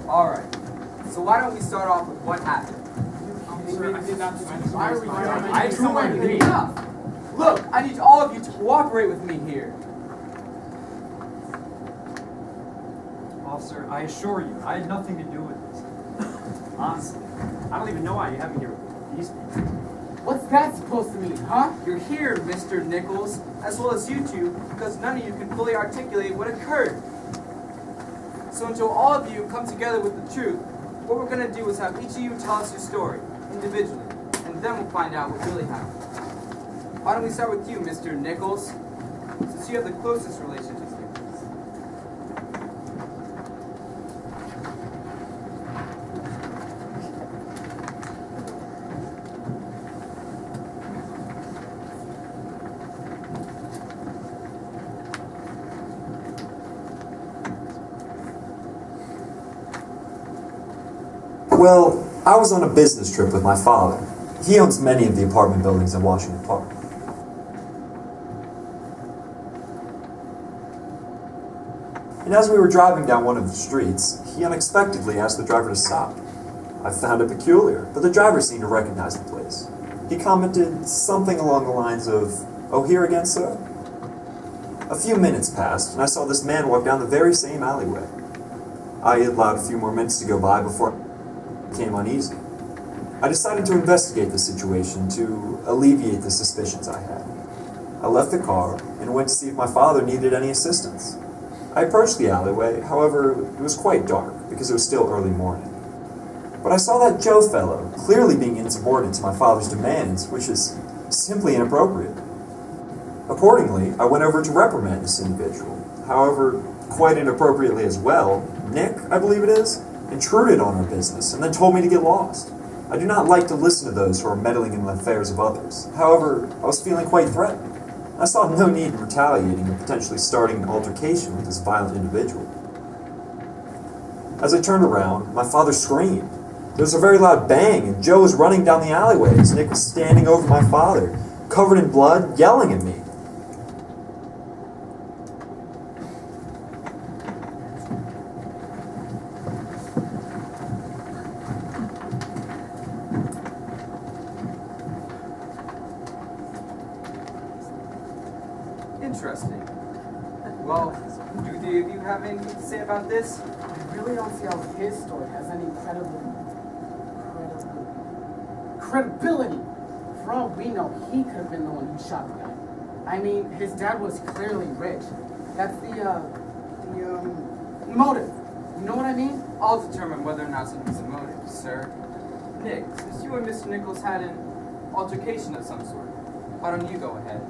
Alright, so why don't we start off with what happened? Enough! Look, I need all of you to cooperate with me here. Officer, I assure you, I had nothing to do with this. Honestly, I don't even know why you have me here with these people. What's that supposed to mean, huh? You're here, Mr. Nichols, as well as you two, because none of you can fully articulate what occurred. So until all of you come together with the truth, what we're going to do is have each of you tell us your story, individually, and then we'll find out what really happened. Why don't we start with you, Mr. Nichols, since you have the closest relationship here. Well, I was on a business trip with my father. He owns many of the apartment buildings in Washington Park. And as we were driving down one of the streets, he unexpectedly asked the driver to stop. I found it peculiar, but the driver seemed to recognize the place. He commented something along the lines of, "Oh, here again, sir?" A few minutes passed, and I saw this man walk down the very same alleyway. I allowed a few more minutes to go by before I became uneasy. I decided to investigate the situation to alleviate the suspicions I had. I left the car and went to see if my father needed any assistance. I approached the alleyway, however, it was quite dark because it was still early morning. But I saw that Joe fellow clearly being insubordinate to my father's demands, which is simply inappropriate. Accordingly, I went over to reprimand this individual. However, quite inappropriately as well, Nick, I believe it is, intruded on our business and then told me to get lost. I do not like to listen to those who are meddling in the affairs of others. However, I was feeling quite threatened. I saw no need in retaliating and potentially starting an altercation with this violent individual. As I turned around, my father screamed. There was a very loud bang, and Joe was running down the alleyway as Nick was standing over my father, covered in blood, yelling at me. Interesting. Well, do either of you have anything to say about this? I really don't see how his story has any credibility. For all we know, he could have been the one who shot the guy. I mean, his dad was clearly rich. That's the motive. You know what I mean? I'll determine whether or not something's a motive, sir. Nick, since you and Mr. Nichols had an altercation of some sort, why don't you go ahead?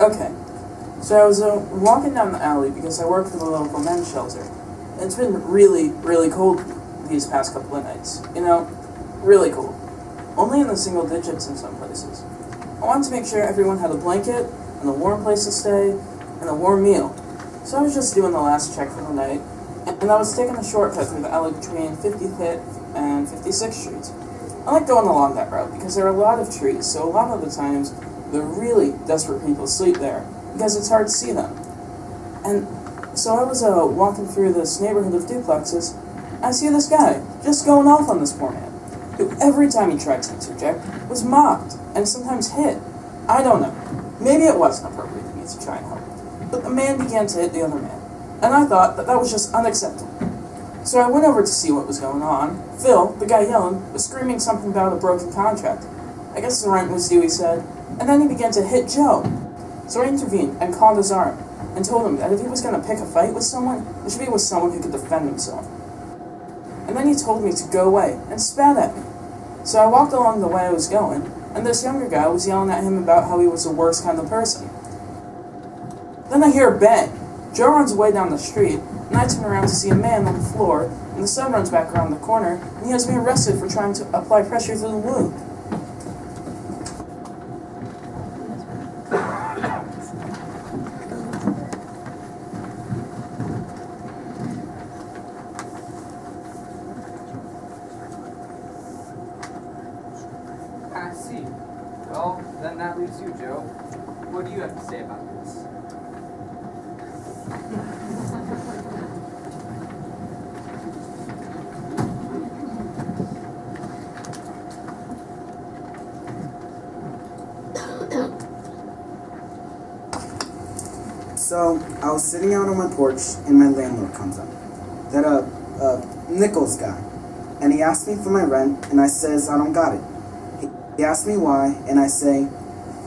Okay, so I was walking down the alley because I work for the local men's shelter. And it's been really, really cold these past couple of nights. You know, really cold. Only in the single digits in some places. I wanted to make sure everyone had a blanket, and a warm place to stay, and a warm meal. So I was just doing the last check for the night, and I was taking a shortcut through the alley between 55th and 56th Streets. I like going along that route because there are a lot of trees, so a lot of the times the really desperate people sleep there because it's hard to see them. And so I was walking through this neighborhood of duplexes, and I see this guy just going off on this poor man, who every time he tried to interject was mocked and sometimes hit. I don't know. Maybe it wasn't appropriate for me to try and help. But the man began to hit the other man, and I thought that was just unacceptable. So I went over to see what was going on. Phil, the guy yelling, was screaming something about a broken contract. I guess the rent was due, he said. And then he began to hit Joe. So I intervened and caught his arm and told him that if he was going to pick a fight with someone, it should be with someone who could defend himself. And then he told me to go away and spat at me. So I walked along the way I was going, and this younger guy was yelling at him about how he was the worst kind of person. Then I hear a bang. Joe runs away down the street, and I turn around to see a man on the floor, and the son runs back around the corner, and he has me arrested for trying to apply pressure to the wound. that leaves you, Joe. What do you have to say about this? So I was sitting out on my porch, and my landlord comes up. That Nichols guy, and he asked me for my rent, and I says I don't got it. He asked me why, and I say,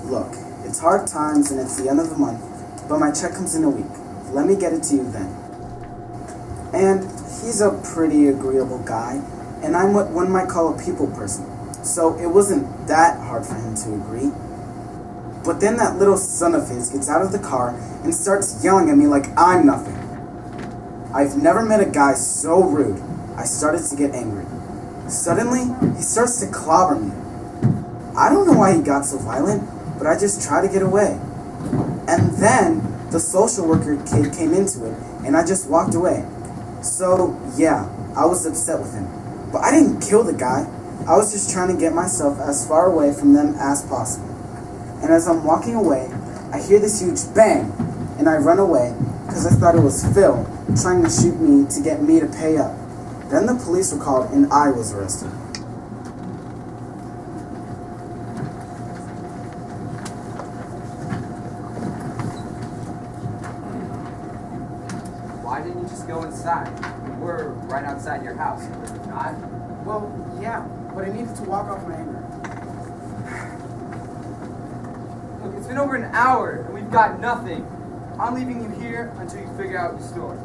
look, it's hard times and it's the end of the month, but my check comes in a week. Let me get it to you then. And he's a pretty agreeable guy, and I'm what one might call a people person, so it wasn't that hard for him to agree. But then that little son of his gets out of the car and starts yelling at me like I'm nothing. I've never met a guy so rude. I started to get angry. Suddenly, he starts to clobber me. I don't know why he got so violent, but I just try to get away. And then the social worker kid came into it, and I just walked away. So, yeah, I was upset with him. But I didn't kill the guy. I was just trying to get myself as far away from them as possible. And as I'm walking away, I hear this huge bang, and I run away because I thought it was Phil trying to shoot me to get me to pay up. Then the police were called, and I was arrested. Why didn't you just go inside? We're right outside your house, were we not? Well, yeah, but I needed to walk off my anger. Look, it's been over an hour, and we've got nothing. I'm leaving you here until you figure out your story.